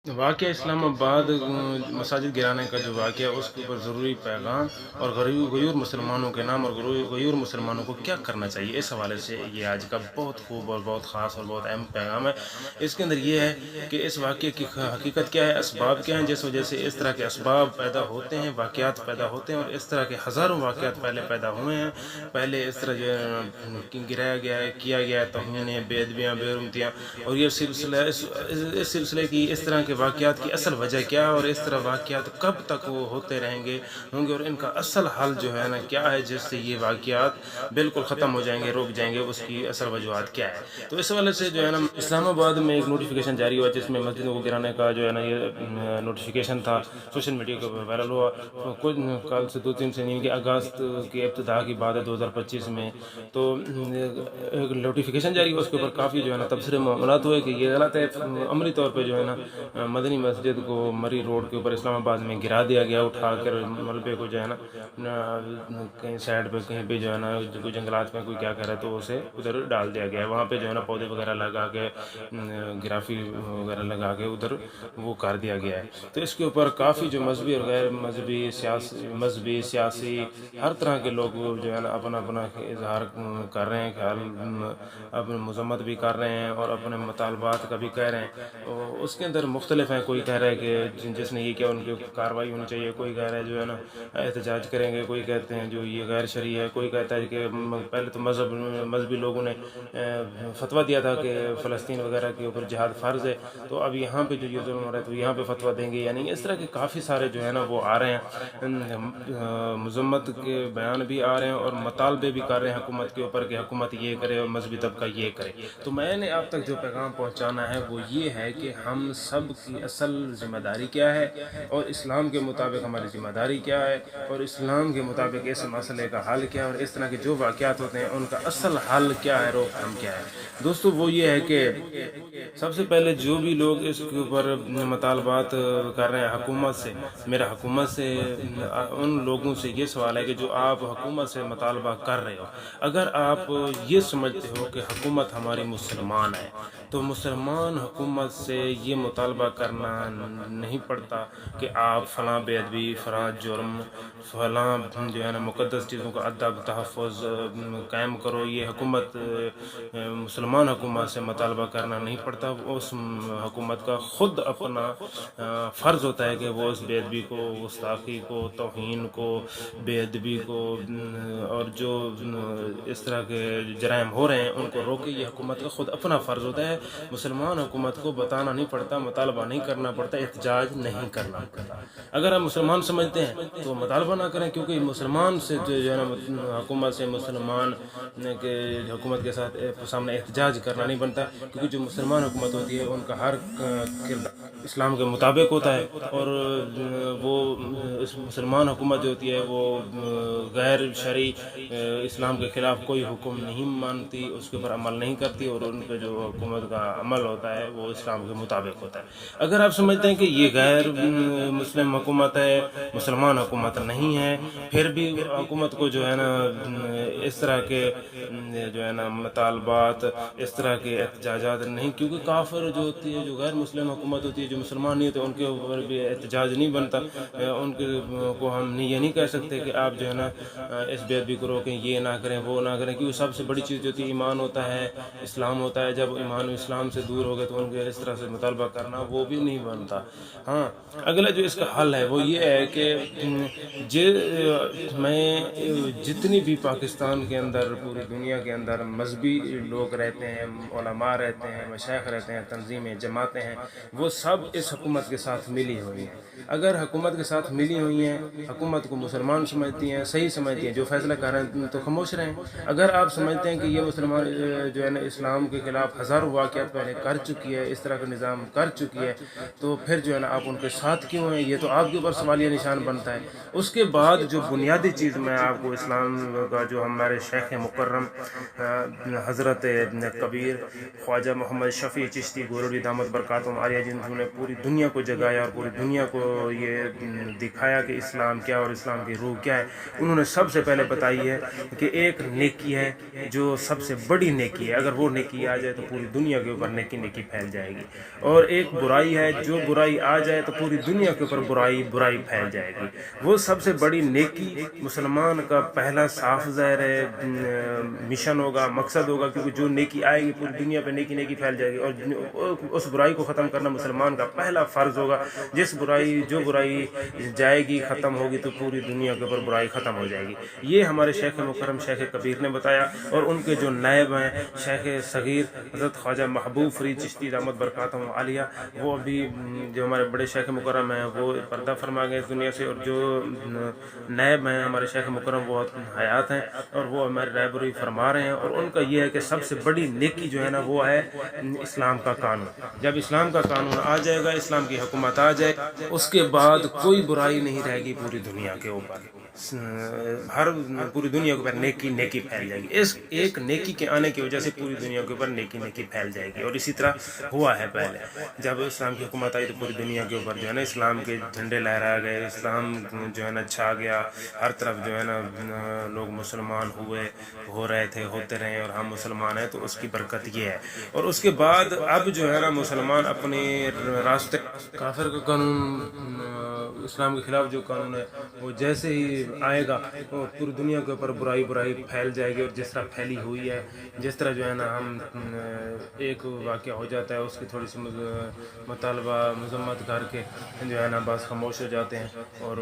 واقعہ اسلام آباد مساجد گرانے کا جو واقعہ اس کے اوپر ضروری پیغام اور غیور مسلمانوں کے نام اور غیور مسلمانوں کو کیا کرنا چاہیے، اس حوالے سے یہ آج کا بہت خوب اور بہت خاص اور بہت اہم پیغام ہے۔ اس کے اندر یہ ہے کہ اس واقعے کی حقیقت کیا ہے، اسباب کیا ہیں جس وجہ سے اس طرح کے اسباب پیدا ہوتے ہیں، واقعات پیدا ہوتے ہیں، اور اس طرح کے ہزاروں واقعات پہلے پیدا ہوئے ہیں۔ پہلے اس طرح جو گرایا گیا ہے، کیا گیا ہے توہینیں، بے ادبیاں، بے حرمتیاں، اور یہ سلسلہ اس سلسلے کی اس طرح کے واقعات کی اصل وجہ کیا ہے، اور اس طرح واقعات کب تک وہ ہوتے رہیں گے اور ان کا اصل حل جو ہے نا کیا ہے جس سے یہ واقعات بالکل ختم ہو جائیں گے، رک جائیں گے، اس کی اصل وجوہات کیا ہے۔ تو اس حوالے سے جو ہے نا اسلام آباد میں ایک نوٹیفیکیشن جاری ہوا جس میں مسجدوں کو گرانے کا جو ہے نا یہ نوٹیفیکیشن تھا، سوشل میڈیا کے اوپر وائرل ہوا۔ کچھ کل سے 2-3 سے نہیں کہ اگست کے ابتدا کی بات ہے 2025 میں، تو ایک نوٹیفیکیشن جاری ہوا، اس کے اوپر کافی جو ہے نا تبصرے معاملات ہوئے کہ یہ غلط ہے۔ عملی طور پہ جو ہے نا مدنی مسجد کو مری روڈ کے اوپر اسلام آباد میں گرا دیا گیا، اٹھا کر ملبے کو جو ہے نا کہیں سائڈ پہ کہیں پہ جو ہے نا کوئی جنگلات میں کوئی کیا کر رہا ہے تو اسے ادھر ڈال دیا گیا ہے، وہاں پہ جو ہے نا پودے وغیرہ لگا کے گرافی وغیرہ لگا کے ادھر وہ کر دیا گیا ہے۔ تو اس کے اوپر کافی جو مذہبی اور غیر مذہبی سیاسی ہر طرح کے لوگ جو ہے نا اپنا اپنا اظہار کر رہے ہیں، خیال اپنی مذمت بھی کر رہے ہیں اور اپنے مطالبات کا بھی کہہ رہے ہیں۔ اس کے اندر مختلف ہیں، کوئی کہہ رہا ہے کہ جس نے یہ کیا ان کی کارروائی ہونی چاہیے، کوئی کہہ رہا ہے جو ہے نا احتجاج کریں گے، کوئی کہتے ہیں جو یہ غیر شرعی ہے، کوئی کہتا ہے کہ پہلے تو مذہبی لوگوں نے فتویٰ دیا تھا کہ فلسطین وغیرہ کے اوپر جہاد فرض ہے، تو اب یہاں پہ جو یہ ظلم ہو رہا ہے تو یہاں پہ فتویٰ دیں گے یا نہیں۔ اس طرح کے کافی سارے جو ہے نا وہ آ رہے ہیں، مذمت کے بیان بھی آ رہے ہیں اور مطالبے بھی کر رہے ہیں حکومت کے اوپر کہ حکومت یہ کرے اور مذہبی طبقہ یہ کرے۔ تو میں نے آپ تک جو پیغام پہنچانا ہے وہ یہ ہے کہ ہم سب کی اصل ذمہ داری کیا ہے اور اسلام کے مطابق ہماری ذمہ داری کیا ہے، اور اسلام کے مطابق اس مسئلے کا حل کیا ہے، اور اس طرح کے جو واقعات ہوتے ہیں ان کا اصل حل کیا ہے، روک تھام کیا ہے۔ دوستو وہ یہ ہے کہ سب سے پہلے جو بھی لوگ اس کے اوپر مطالبات کر رہے ہیں حکومت سے، میرا حکومت سے ان لوگوں سے یہ سوال ہے کہ جو آپ حکومت سے مطالبہ کر رہے ہو، اگر آپ یہ سمجھتے ہو کہ حکومت ہماری مسلمان ہے تو مسلمان حکومت سے یہ مطالبہ کرنا نہیں پڑتا کہ آپ فلاں بے ادبی، فلاں جرم، فلاں جو ہے نا مقدس چیزوں کا ادب تحفظ قائم کرو۔ یہ حکومت مسلمان حکومت سے مطالبہ کرنا نہیں پڑتا، اس حکومت کا خود اپنا فرض ہوتا ہے کہ وہ اس بے ادبی کو، گستاخی کو، توہین کو، بے ادبی کو اور جو اس طرح کے جرائم ہو رہے ہیں ان کو روکے۔ یہ حکومت کا خود اپنا فرض ہوتا ہے، مسلمان حکومت کو بتانا نہیں پڑتا، مطالبہ نہیں کرنا پڑتا، احتجاج نہیں کرنا پڑتا۔ اگر آپ مسلمان سمجھتے ہیں تو مطالبہ نہ کریں، کیونکہ مسلمان سے جو ہے نا حکومت سے مسلمان کے حکومت کے سامنے احتجاج کرنا نہیں بنتا، کیونکہ جو مسلمان حکومت ہوتی ہے ان کا ہر کردار اسلام کے مطابق ہوتا ہے، اور وہ اس مسلمان حکومت جو ہوتی ہے وہ غیر شرعی اسلام کے خلاف کوئی حکم نہیں مانتی، اس کے اوپر عمل نہیں کرتی، اور ان پہ جو حکومت کا عمل ہوتا ہے وہ اسلام کے مطابق ہوتا ہے۔ اگر آپ سمجھتے ہیں کہ یہ غیر مسلم حکومت ہے، مسلمان حکومت نہیں ہے، پھر بھی حکومت کو جو ہے نا اس طرح کے جو ہے نا مطالبات، اس طرح کے احتجاجات نہیں، کیونکہ کافر جو ہوتی ہے، جو غیر مسلم حکومت ہوتی ہے، جو مسلمان نہیں ہوتے، ان کے اوپر بھی احتجاج نہیں بنتا۔ ان کو ہم یہ نہیں کہہ سکتے کہ آپ جو ہے نا اس بے ادبی کو روکیں، یہ نہ کریں، وہ نہ کریں، کیونکہ سب سے بڑی چیز جو ہوتی ہے ایمان ہوتا ہے، اسلام ہوتا ہے۔ جب ایمان و اسلام سے دور ہو گئے تو ان کے اس طرح سے مطالبہ کرنا وہ بھی نہیں بنتا۔ ہاں، اگلا جو اس کا حل ہے وہ یہ ہے کہ میں جتنی بھی پاکستان کے اندر، پوری دنیا کے اندر مذہبی لوگ رہتے ہیں، علماء رہتے ہیں، مشائخ رہتے ہیں، تنظیمیں، جماعتیں ہیں، وہ سب اس حکومت کے ساتھ ملی ہوئی ہیں۔ اگر حکومت کے ساتھ ملی ہوئی ہیں، حکومت کو مسلمان سمجھتی ہیں، صحیح سمجھتی ہیں، جو فیصلہ کر رہے ہیں تو خاموش رہیں۔ اگر آپ سمجھتے ہیں کہ یہ مسلمان جو ہے نا اسلام کے خلاف ہزاروں واقعات پہلے کر چکی ہے، اس طرح کا نظام کر چکی ہے، تو پھر جو ہے نا آپ ان کے ساتھ کیوں ہیں؟ یہ تو آپ کے اوپر سوالیہ نشان بنتا ہے۔ اس کے بعد جو بنیادی چیز میں آپ کو اسلام کا، جو ہمارے شیخ مکرم حضرت کبیر خواجہ محمد شفیع چشتی گولوی دامت برکاتہم عالیہ، جنہوں نے پوری دنیا کو جگایا اور پوری دنیا کو یہ دکھایا کہ اسلام کیا اور اسلام کی روح کیا ہے، انہوں نے سب سے پہلے بتائی ہے کہ ایک نیکی ہے جو سب سے بڑی نیکی ہے، اگر وہ نیکی آ جائے تو پوری دنیا دنیا کے اوپر نیکی نیکی پھیل جائے گی. اور ایک برائی ہے، جو برائی آ جائے تو پوری دنیا کے اوپر برائی پھیل جائے گی. وہ سب سے بڑی نیکی مسلمان کا پہلا صاف ظاہر مشن ہوگا، مقصد ہوگا، کیونکہ جو نیکی آئے گی پوری دنیا پہ نیکی نیکی پھیل جائے گی. اور اس برائی کو ختم کرنا مسلمان کا پہلا فرض ہوگا. جو برائی جائے گی، ختم ہوگی، تو پوری دنیا کے اوپر برائی ختم ہو جائے گی. یہ ہمارے شیخ مکرم شیخ کبیر نے بتایا. اور ان کے جو نائب ہیں شیخ صغیر حضرت خواجہ محبوب فرید چشتی دامت برکاتہم عالیہ، وہ ابھی جو ہمارے بڑے شیخ مکرم ہیں وہ پردہ فرما گئے اس دنیا سے. اور جو نائب ہیں ہمارے شیخ مکرم وہ حیات ہیں اور وہ ہماری رہبری فرما رہے ہیں. اور ان کا یہ ہے کہ سب سے بڑی نیکی جو ہے نا وہ ہے اسلام کا قانون. جب اسلام کا قانون آ جائے گا، اسلام کی حکومت آ جائے، اس کے بعد کوئی برائی نہیں رہے گی پوری دنیا کے اوپر. پوری دنیا کے اوپر نیکی پھیل جائے گی. اس ایک نیکی کے آنے کی وجہ سے پوری دنیا کے اوپر نیکی پھیل جائے گی. اور اسی طرح ہوا ہے پہلے، جب اسلام کی حکومت آئی تو پوری دنیا کے اوپر جو ہے نا اسلام کے جھنڈے لہرائے گئے، اسلام جو ہے نا چھا گیا. ہر طرف جو ہے نا لوگ مسلمان ہو رہے تھے، ہوتے رہے، اور ہم مسلمان ہیں. تو اس کی برکت یہ ہے. اور اس کے بعد اب جو ہے نا مسلمان اپنے راستے، کافر کا قانون، اسلام کے خلاف جو قانون ہے وہ جیسے ہی آئے گا وہ پوری دنیا کے اوپر برائی پھیل جائے گی. اور جس طرح پھیلی ہوئی ہے، جس طرح جو ہے نا ہم ایک واقعہ ہو جاتا ہے اس کی تھوڑی سی مطالبہ مذمت کر کے جو ہے نا بس خاموش ہو جاتے ہیں. اور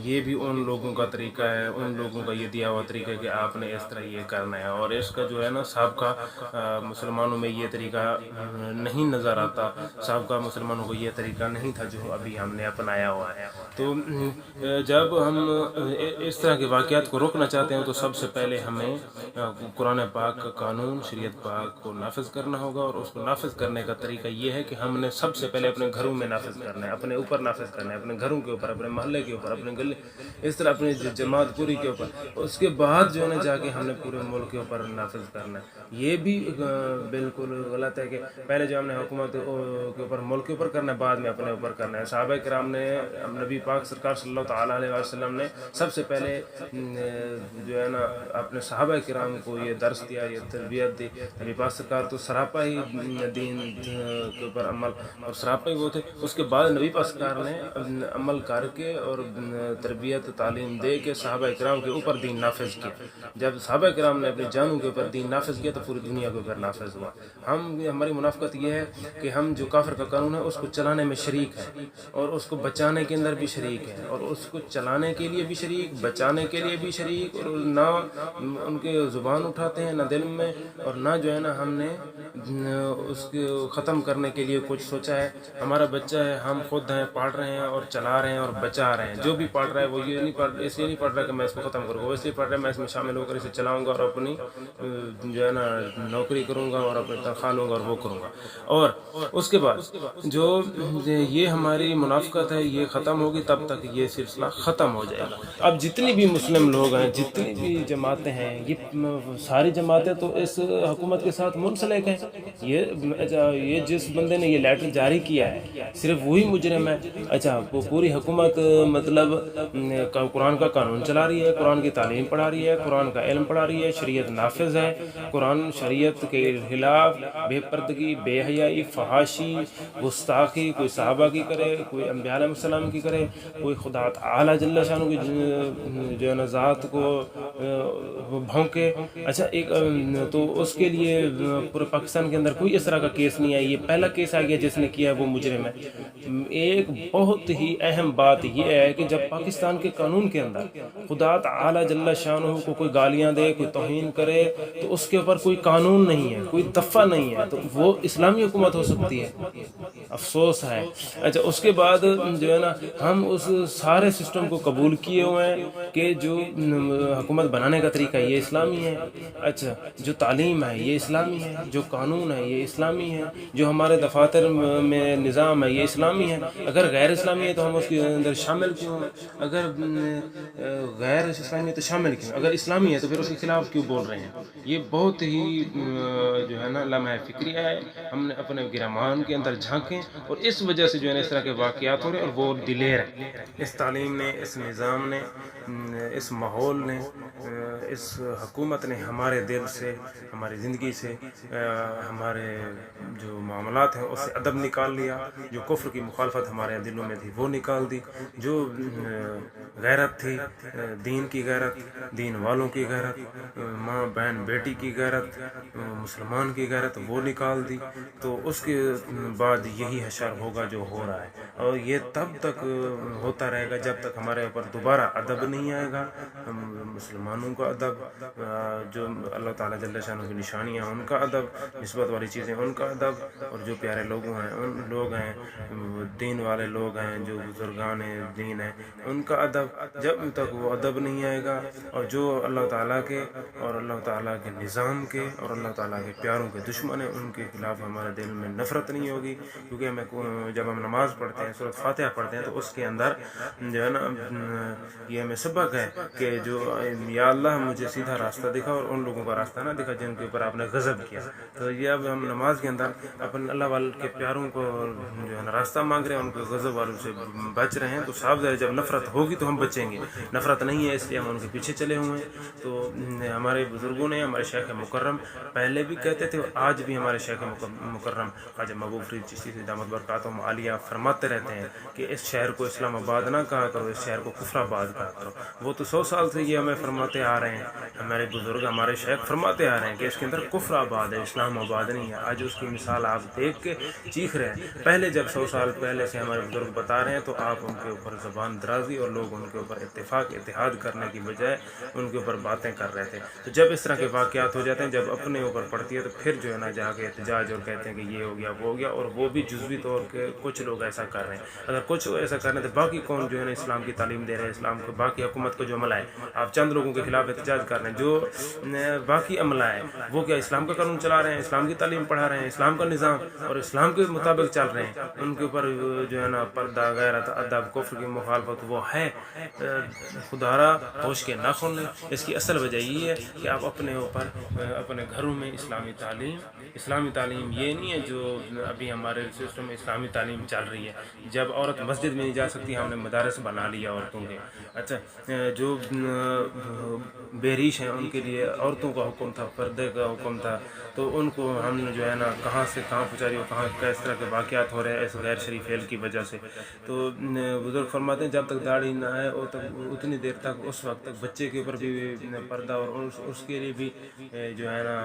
یہ بھی ان لوگوں کا طریقہ ہے، ان لوگوں کا یہ دیا ہوا طریقہ ہے کہ آپ نے اس طرح یہ کرنا ہے. اور اس کا جو ہے نا سابقہ مسلمانوں میں یہ طریقہ نہیں نظر آتا، سابقہ مسلمانوں کو یہ طریقہ نہیں تھا جو ابھی ہم نے اپنایا ہوا ہے. تو جب ہم اس طرح کے واقعات کو روکنا چاہتے ہیں تو سب سے پہلے ہمیں قرآن پاک کا قانون، شریعت پاک کو نافذ کرنا ہوگا. اور اس کو نافذ کرنے کا طریقہ یہ ہے کہ ہم نے سب سے پہلے اپنے گھروں میں نافذ کرنا ہے، اپنے اوپر نافذ کرنا ہے، اپنے گھروں کے اوپر، اپنے محلے کے اوپر، اپنے گلے، اس طرح اپنی جماعت پوری کے اوپر. اس کے بعد جو ہے نا جا کے ہم نے پورے ملک کے اوپر نافذ کرنا ہے. یہ بھی بالکل غلط ہے کہ پہلے جو ہم نے حکومت کے اوپر، ملک کے اوپر کرنا ہے، بعد میں اپنے اوپر کرنا ہے. صحابہ کرام نے، نبی پاک سرکار صلی اللہ تعالیٰ علیہ وسلم نے سب سے پہلے جو ہے نا اپنے صحابہ کرام کو یہ درس دیا، یہ تربیت دی. نبی پاک سرکار تو سراپا ہی دین کے اوپر عمل اور سراپا ہی وہ تھے. اس کے بعد نبی پاک سرکار نے عمل کر کے اور تربیت تعلیم دے کے صحابہ کرام کے اوپر دین نافذ کیا. جب صحابہ کرام نے اپنی جانوں کے اوپر دین نافذ کیا تو پوری دنیا کے اوپر نافذ ہوا. ہماری منافقت یہ ہے کہ ہم جو کافر کا قانون ہے اس کو چلانے میں شریک ہیں، اور اس کو بچانے کے اندر بھی شریک ہیں، اور اس کو چلانے کے لیے بھی شریک، بچانے کے لیے بھی شریک. اور نہ ان کے زبان اٹھاتے ہیں، نہ دل میں، اور نہ جو ہے نا ہم نے اس کو ختم کرنے کے لیے کچھ سوچا ہے. ہمارا بچہ ہے، ہم خود ہیں، پڑھ رہے ہیں اور چلا رہے ہیں اور بچا رہے ہیں. جو بھی پڑھ رہا ہے وہ یہ نہیں پڑھ، اس لیے نہیں پڑھ رہا کہ میں اس کو ختم کروں گا، وہ اس لیے پڑھ رہا ہے میں اس میں شامل ہو کر اسے چلاؤں گا اور اپنی جو ہے نا نوکری کروں گا اور اپنی تنخواہ لوں گا اور وہ کروں گا. اور اس کے بعد جو یہ ہماری منافقت ہے یہ ختم ہوگی، تب تک یہ سلسلہ ختم ہو جائے گا. اب جتنی بھی مسلم لوگ ہیں، جتنی بھی جماعتیں ہیں، یہ ساری جماعتیں تو اس حکومت کے ساتھ منسلک ہیں. یہ جس بندے نے یہ لیٹر جاری کیا ہے صرف وہی مجرم ہے. اچھا، وہ پوری حکومت مطلب قرآن کا قانون چلا رہی ہے، قرآن کی تعلیم پڑھا رہی ہے، قرآن کا علم پڑھا رہی ہے، شریعت نافذ ہے. قرآن شریعت کے خلاف بے پردگی، بے حیائی، فحاشی، گستاخی کوئی صحابہ کی کرے، کوئی انبیاء علیہ السلام کی کرے، کوئی خدا تعالی جل شانہ کی جو ہے نا ذات کو بھونکے. اچھا، تو اس کے لیے پورے پاکستان کے اندر کوئی اس طرح کا کیس نہیں ہے. یہ پہلا کیس آ گیا، جس نے کیا ہے وہ مجرم ہے. ایک بہت ہی اہم بات یہ ہے کہ جب پاکستان کے قانون کے اندر خدا تعالی جل شانہ کو کوئی گالیاں دے، کوئی توہین کرے، تو اس کے اوپر کوئی قانون نہیں ہے، کوئی دفعہ نہیں ہے، تو وہ اسلامی حکومت ہو سکتی ہے. افسوس ہے. اچھا، اس کے بعد جو ہے نا ہم اس سارے سسٹم کو قبول کیے ہوئے ہیں کہ جو حکومت بنانے کا طریقہ یہ اسلامی ہے. اچھا، جو تعلیم ہے یہ اسلامی ہے، جو قانون ہے یہ اسلامی ہے، جو ہمارے دفاتر میں نظام ہے یہ اسلامی ہے. اگر غیر اسلامی ہے تو ہم اس کے اندر شامل کیوں؟ اگر غیر اسلامی ہے تو شامل کیوں؟ اگر اسلامی ہے تو پھر اس کے خلاف کیوں بول رہے ہیں؟ یہ بہت ہی جو ہے نا لمحہ فکریہ ہے. ہم نے اپنے گرمان کے اندر جھانکیں، اور اس وجہ سے جو ہے نا اس طرح کے واقعات ہو رہے ہیں، اور وہ دلیر ہے. اس تعلیم نے، اس نظام نے اس ماحول نے، اس حکومت نے ہمارے دل سے، ہماری زندگی سے، ہمارے جو معاملات ہیں اس سے ادب نکال لیا، جو کفر کی مخالفت ہمارے دلوں میں تھی وہ نکال دی، جو غیرت تھی، دین کی غیرت، دین والوں کی غیرت، ماں بہن بیٹی کی غیرت، مسلمان کی غیرت وہ نکال دی۔ تو اس کے بعد یہی حشر ہوگا جو ہو رہا ہے، اور یہ تب تک ہوتا رہے گا جب تک ہمارے اوپر دوبارہ ادب نہیں آئے گا، مسلمانوں کا ادب، جو اللہ تعالیٰ جل شانہ کی نشانیاں ان کا ادب، نسبت والی چیزیں ان کا ادب، اور جو پیارے لوگوں ہیں ان لوگ ہیں، دین والے لوگ ہیں، جو بزرگان دین ہیں ان کا ادب، جب تک وہ ادب نہیں آئے گا، اور جو اللہ تعالیٰ کے اور اللہ تعالیٰ کے نظام کے اور اللہ تعالیٰ کے پیاروں کے دشمن ہیں ان کے خلاف ہمارے دل میں نفرت نہیں ہوگی، کیونکہ جب ہم نماز پڑھتے ہیں، سورۃ فاتحہ پڑھتے ہیں، تو اس کے اندر جو ہے نا یہ ہمیں سبق ہے کہ جو یا اللہ مجھے سیدھا راستہ دکھا اور ان لوگوں کا راستہ نہ دکھا جن کے اوپر آپ نے غضب کیا۔ تو یہ اب ہم نماز کے اندر اپنے اللہ والے کے پیاروں کو جو ہے نا راستہ مانگ رہے ہیں، ان کے غضب والوں سے بچ رہے ہیں، تو صاف ظاہر جب نفرت ہوگی تو ہم بچیں گے، نفرت نہیں ہے اس لیے ہم ان کے پیچھے چلے ہوئے ہیں۔ تو ہمارے بزرگوں نے، ہمارے شیخ مکرم پہلے بھی کہتے تھے، آج بھی ہمارے شیخ مکرم خواجہ محبوب فرید چشتی سے دامت برکاتہم عالیہ فرماتے رہتے ہیں کہ اس شہر کو اسلام آباد نہ کہا کرو، اس شہر کو کفر آباد کہا کرو۔ وہ تو 100 سال سے یہ ہمیں فرماتے آ رہے ہیں، ہمارے بزرگ، ہمارے شیخ فرماتے آ رہے ہیں کہ اس کے اندر کفر آباد ہے، اسلام آباد نہیں ہے۔ آج اس کی مثال آپ دیکھ کے چیخ رہے ہیں۔ پہلے جب 100 سال پہلے سے ہمارے بزرگ بتا رہے ہیں تو آپ ان کے اوپر زبان درازی اور لوگ ان کے اوپر اتفاق اتحاد کرنے کی بجائے ان کے اوپر باتیں کر رہے تھے۔ تو جب اس طرح کے واقعات ہو جاتے ہیں، جب اپنے اوپر پڑتی ہے، تو پھر جو ہے نا جا کے احتجاج اور کہتے ہیں کہ یہ ہو گیا وہ ہو گیا، اور وہ بھی جزوی طور کے کچھ لوگ ایسا کر رہے ہیں۔ اگر کچھ ایسا کر رہے ہیں تو باقی کون جو ہے نا اسلام کی تعلیم دے رہے ہیں، اسلام کو باقی حکومت کو جو عملہ ہے، آپ چند لوگوں کے خلاف احتجاج کر رہے ہیں، جو باقی عملہ ہے وہ کیا اسلام کا قانون چلا رہے ہیں، اسلام کی تعلیم پڑھا رہے ہیں، اسلام کا نظام اور اسلام کے مطابق چل رہے ہیں، ان کے اوپر جو ہے نا پردہ، غیرت، ادب، کفر کی مخالفت وہ ہے۔ خدارا ہوش کے ناخن لیں۔ اس کی اصل وجہ یہ ہے کہ آپ اپنے اوپر، اپنے گھروں میں اسلامی تعلیم یہ نہیں ہے جو ابھی ہمارے سسٹم میں اسلامی تعلیم چل رہی ہے۔ جب عورت مسجد میں نہیں جا سکتی، ہم نے مدارس بنا لیا عورتوں کے۔ اچھا، جو بہریش ہیں ان کے لیے عورتوں کا حکم تھا، پردے کا حکم تھا، تو ان کو ہم نے جو ہے نا کہاں سے کہاں پہنچا رہی ہو، کہاں کس طرح کے واقعات ہو رہے ہیں اس غیر شریف فعل کی وجہ سے۔ تو بزرگ فرماتے ہیں جب تک داڑھی نہ آئے اتنی دیر تک، اس وقت تک بچے کے اوپر بھی پردہ اور اس کے لیے بھی جو ہے نا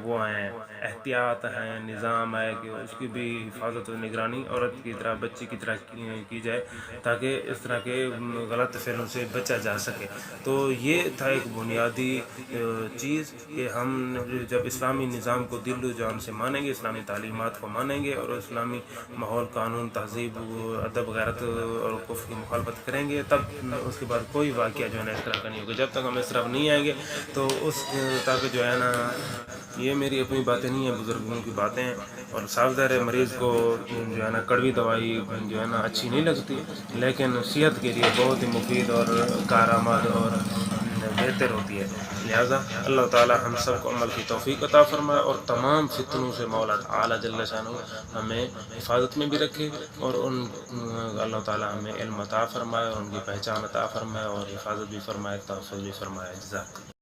وہ ہیں احتیاط ہیں، نظام ہے کہ اس کی بھی حفاظت و نگرانی عورت کی طرح، بچی کی طرح کی جائے، تاکہ اس طرح کے غلط فعلوں سے بچا جا سکے۔ تو یہ تھا ایک بنیادی چیز کہ ہم جب اسلامی نظام کو دل و جان سے مانیں گے، اسلامی تعلیمات کو مانیں گے اور اسلامی ماحول، قانون، تہذیب، ادب، غیرت اور کفر کی مخالفت کریں گے، تب اس کے بعد کوئی واقعہ جو ہے نا اس طرح کا نہیں ہوگا۔ جب تک ہم اس طرف نہیں آئیں گے تو تاکہ جو ہے نا، یہ میری اپنی باتیں نہیں ہیں، بزرگوں کی باتیں ہیں، اور صاف ظاہر ہے مریض کو جو ہے نا کڑوی دوائی جو ہے نا اچھی نہیں لگتی، لیکن صحت کے لیے بہت ہی مفید اور کارآمد اور بہتر ہوتی ہے۔ لہذا اللہ تعالیٰ ہم سب کو عمل کی توفیق عطا فرمائے، اور تمام فتنوں سے مولا اعلیٰ جل شانہ ہمیں حفاظت میں بھی رکھے، اور اللہ تعالیٰ ہمیں علم عطا فرمائے اور ان کی پہچان عطا فرمائے اور حفاظت بھی فرمائے، تحفظ بھی فرمائے۔ جزاک